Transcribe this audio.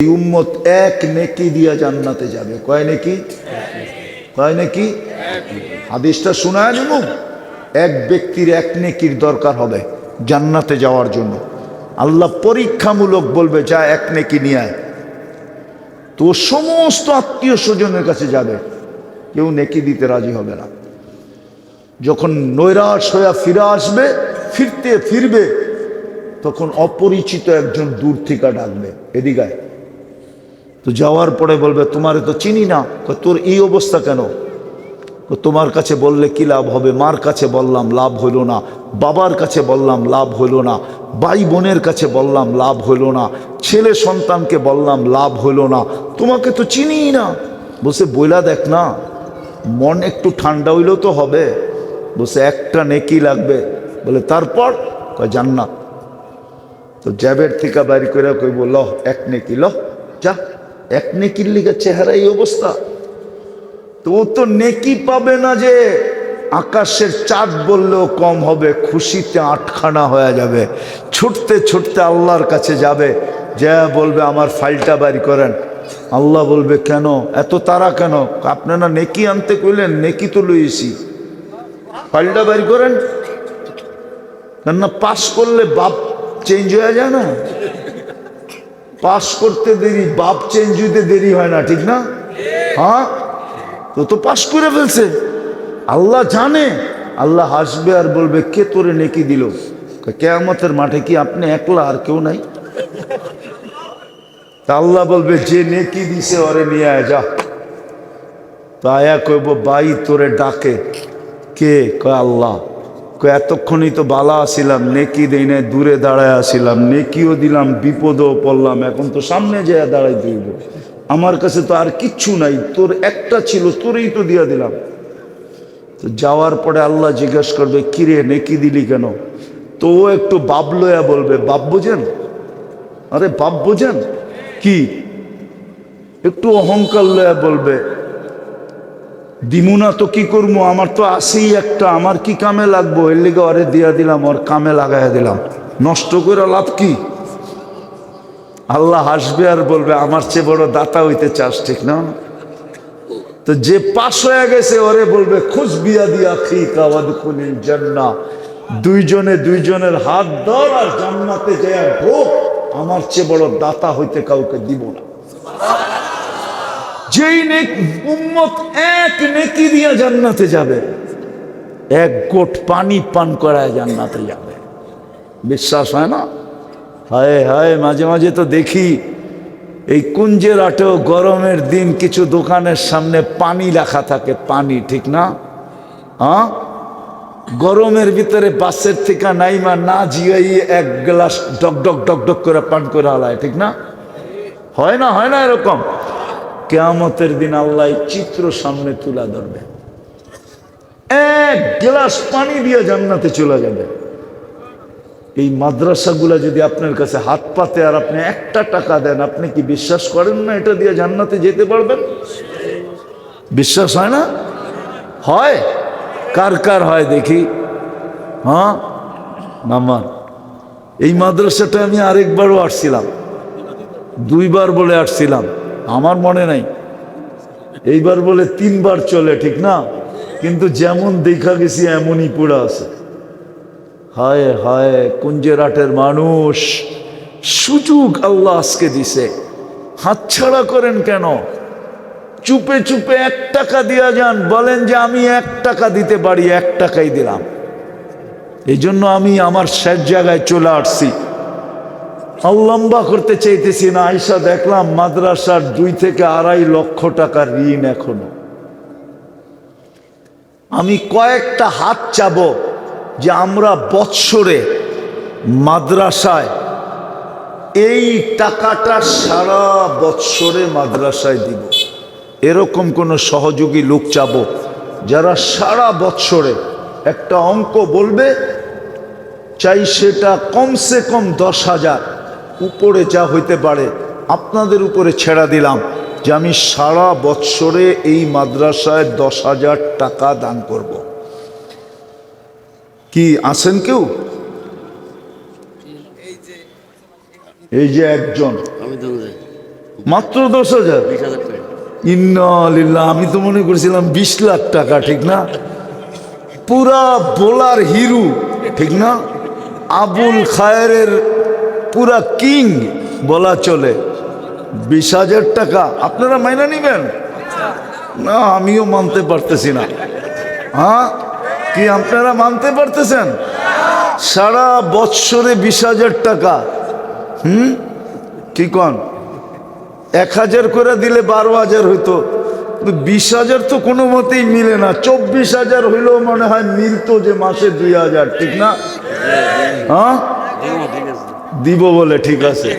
এই উম্মত এক নেকি দিয়া জান্নাতে যাবে। কয় নেকি? কয় নেকি? হাদিসটা শোনায় নিব। এক ব্যক্তির এক নেকির দরকার হবে জান্নাতে যাওয়ার জন্য। আল্লাহ পরীক্ষামূলক বলবে যা এক নেকি নিয়ে আয়। তো সমস্ত আত্মীয় স্বজনের কাছে যাবে, কেউ নেকি দিতে রাজি হবে না। যখন নৈরাশ হয়ে ফিরে আসবে, ফিরবে তখন অপরিচিত একজন দূর থেকে ডাকবে, এদিকে আয়। তো যাওয়ার পরে বলবে তোমারে তো চিনি না। তোর এই অবস্থা কেন? তোমার কাছে বললে কি লাভ হবে? মার কাছে বললাম লাভ হইল না, বাবার কাছে বললাম লাভ হইল না, ভাই বোনের কাছে বললাম লাভ হইল না, ছেলে সন্তানকে বললাম লাভ হইল না, তোমাকে তো চিনি না। বসে বইলা দেখ না, মন একটু ঠান্ডা হইলেও তো হবে। বসে একটা নেকি লাগবে। বলে তারপর? কয় জান্নাত। তো জ্যাবের থেকে বাইর করে কইব লহ এক নেকি, লহ যা। এক নেকির লিগে চেহারা এই অবস্থা। তো ও তো নেকি পাবে না যে আকাশের চাঁদ বললেও কম হবে, খুশিতে আটখানা হয়ে যাবে। ছুটতে ছুটতে আল্লাহর কাছে যাবে, যা বলবে আমার ফাইলটা বাড়ি করেন। আল্লাহ বলবে কেন এত তারা কেন? আপনারা নেকি আনতে কইলেন, নেকি তো লইছি, ফাইলটা বাড়ি করেন। কেননা পাস করলে বাপ চেঞ্জ হয়ে যায় না? পাস করতে দেরি, বাপ চেঞ্জ হইতে দেরি হয় না, ঠিক না? হ্যাঁ, তো পাস করে ফেলছে। আল্লাহ জানে। আল্লাহ হাসবে আর বলবে কে তোরে নেকি দিল? কিয়ামতের মাঠে কি আপনি একলা, আর কেউ নাই? তা আল্লাহ বলবে যে নেকি দিছে ওরে নিয়ে আয় যা। তো আয়া কইব ভাই তোরে ডাকে কে? কয় আল্লাহ। কয় এতক্ষণই তো বালা আসিলাম, নেকি দেই নাই, দূরে দাঁড়ায় আসিলাম, নেকিও দিলাম, বিপদও পড়লাম, এখন তো সামনে যেয়ে দাঁড়াই দিব। আমার কাছে তো আর কিচ্ছু নাই, তোর একটা ছিল, তোরেই তো দিয়া দিলাম। তো যাওয়ার পরে আল্লাহ জিজ্ঞাসা করবে কিরে নেকি দিলি কেন? তো ও একটু বাপ লয়া বলবে বাপ বোঝেন। আরে বাপ বোঝেন কি? একটু অহংকার লয়া বলবে দিমুনা তো কি করবো, আমার তো আসেই একটা, আমার কি কামে লাগবো, এর লিগে ওরে দিয়া দিলাম, ওর কামে লাগাইয়া দিলাম, নষ্ট করে লাভ কি? আল্লাহ হাসবে আর বলবে আমার চেয়ে বড় দাতা হইতে চাস, ঠিক না? তো যে পাশ হয়ে গেছে ওরে বলবে খুশ বিয়া দিয়া খিকা ওয়াদখুলিল জান্নাহ, দুইজনে দুইজনের হাত ধর আর জান্নাতে যায় ঢোক, আমার চেয়ে বড় দাতা হইতে কাউকে দিব না। যেই উম্মত এক নেকি দিয়া জান্নাতে যাবে, এক গোট পানি পান করায় জান্নাতে যাবে। বিশ্বাস হয় না? হায় হায়, মাঝে মাঝে তো দেখি এই কুঞ্জের আটেও গরমের দিন কিছু দোকানের সামনে পানি রাখা থাকে, পানি, ঠিক না? হ্যাঁ, গরমের ভিতরে বাসের থেকে নাইমা না জিয়াই এক গ্লাস ডক ডক ডক ডক করে পান করে হালায়, ঠিক না? হয় না? হয় না এরকম? কিয়ামতের দিন আল্লাহ চিত্র সামনে তুলে ধরবে, এক গ্লাস পানি দিয়ে জান্নাতে চলে যাবে। এই মাদ্রাসাগুলা যদি আপনার কাছে হাত পাতে আর আপনি একটা টাকা দেন, আপনি কি বিশ্বাস করেন না এটা দিয়ে জান্নাতে যেতে পারবেন? বিশ্বাস হয় না? হয়? কার কার হয় দেখি? হ্যাঁ মামা, এই মাদ্রাসাটা আমি আরেকবারও আসছিলাম, দুইবার বলে আসছিলাম, আমার মনে নাই, এইবার বলে তিনবার চলে, ঠিক না? কিন্তু যেমন দেখা গেছি এমনই পুরা আছে। হায় হায়, কুঞ্জেরাটের মানুষ, সুযোগ আল্লাহ আজকে দিছে, হাতছাড়া করেন কেন? চুপে চুপে 1 টাকা দিয়া যান, বলেন যে আমি 1 টাকা দিতে পারি, 1 টাকাই দিলাম। এই জন্য আমি আমার শেষ জায়গায় চলে আসছি, লম্বা করতে চাইতেছি না। আইসা দেখলাম মাদ্রাসার 2 থেকে 2.5 লক্ষ টাকার ঋণ এখনো। আমি কয়েকটা হাত চাবো যে আমরা বৎসরে মাদ্রাসায় এই টাকাটা সারা বৎসরে মাদ্রাসায় দিব, এরকম কোন সহযোগী লোক চাবো যারা সারা বৎসরে একটা অঙ্ক বলবে, চাই সেটা কমসে কম 10,000, উপরে যা হইতে পারে আপনাদের উপরে ছেড়া দিলাম যে আমি সারা বৎসরে এই মাদ্রাসায় 10,000 টাকা দান করব। কি আছেন কেউ? এই যে একজন, মাত্র 10,000। 20,000 টাকা। ইন্না লিল্লাহ, আমি তো মনে করেছিলাম 20 লাখ টাকা, ঠিক না? পুরা বোলার হিরু, ঠিক না? আবুল খায়েরের পুরা কিং বলা চলে। 20,000 টাকা আপনারা মাইনা নিবেন না? আমিও মানতে পারতেছি না। হ্যাঁ, কি আপনারা মানতে পারতেছেন? সারা বৎসরে 20,000 টাকা। কি কন? 1,000 করে দিলে 12,000 হইতো, 20,000 তো কোনো মতেই মিলে না। 24,000 হইলেও মনে হয় মিলতো যে মাসে 2,000, ঠিক না? হ্যাঁ, ঠিক আছে। দিব বলে, ঠিক আছে।